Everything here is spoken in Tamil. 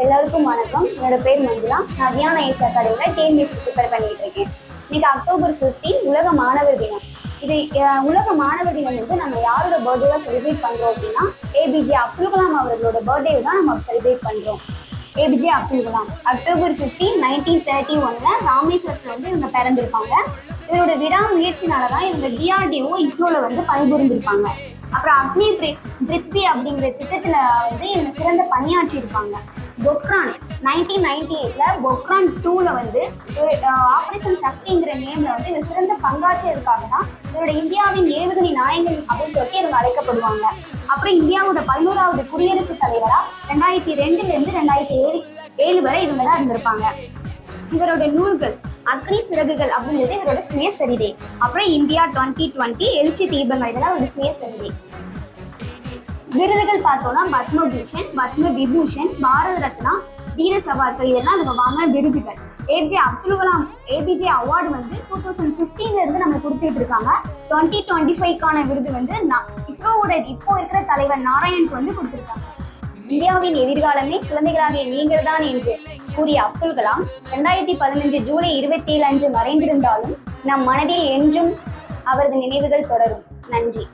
எல்லாருக்கும் வணக்கம். என்னோட பேர் மஞ்சுளா. நான் வியானா ஐஸ் அகாடமியில் டிஎன்பிஎஸ்சி ப்ரிப்பேர் பண்ணிட்டு இருக்கேன். இன்னைக்கு அக்டோபர் 15 உலக மாணவர் தினம். இது உலக மாணவர் தினம் வந்து நம்ம யாரோட பர்த்டேவா செலிப்ரேட் பண்றோம் அப்படின்னா ஏபிஜே அப்துல் கலாம் அவர்களோட பர்த்டே தான் நம்ம செலிப்ரேட் பண்றோம். ஏபிஜே அப்துல் கலாம் அக்டோபர் 15, 1931 ராமேஸ்வரத்தில் வந்து இவங்க பிறந்திருப்பாங்க. இவரோட விடாமுயற்சினாலதான் இவங்க டிஆர்டிஓ இஸ்ரோல வந்து பணிபுரிந்திருப்பாங்க. அப்புறம் அக்னி பிருத்வி அப்படிங்கிற திட்டத்துல வந்து இவங்க சிறந்த பணியாற்றி இருப்பாங்க. பொக்ரான் 1998ல பொக்ரான் 2ல வந்து ஆபரேஷன் சக்திங்கிற நேம்ல வந்து இவர் சிறந்த பங்காற்றியதுக்காக தான் இவரோட இந்தியாவின் ஏவுகணை நாயகன் அப்படின்னு சொல்லிட்டு இவங்க அழைக்கப்படுவாங்க. அப்புறம் இந்தியாவோட 11வது குடியரசுத் தலைவரா 2002ல இருந்து 2007 வரை இவங்க தான் இருந்திருப்பாங்க. இவரோட நூல்கள் அக்னி சிறகுகள் அப்படிங்கிறது இவரோட சுயசரிதை. அப்புறம் இந்தியா 2020 எழுச்சி தீபங்கள் இதெல்லாம் ஒரு சுயசரிதை. விருதுகள் பார்த்தோம்னா பத்மபூஷன், பத்ம விபூஷன், பாரத ரத்னா, வீர சவார்கள் இதெல்லாம் நம்ம வாங்கின விருதுகள். ஏபிஜே அப்துல் கலாம் ஏபிஜே அவார்டு வந்து 2015ல இருந்து நம்ம கொடுத்துட்டு இருக்காங்க. 2025க்கான விருது வந்து இஸ்ரோவோட இப்போ இருக்கிற தலைவர் நாராயணுக்கு வந்து கொடுத்துருக்காங்க. இந்தியாவின் எதிர்காலமே குழந்தைகளாகிய நீங்கள் தான் என்று கூறிய அப்துல் கலாம் 2015 ஜூலை 27 அன்று மறைந்திருந்தாலும் நம் மனதில் என்றும் அவரது நினைவுகள் தொடரும். நன்றி.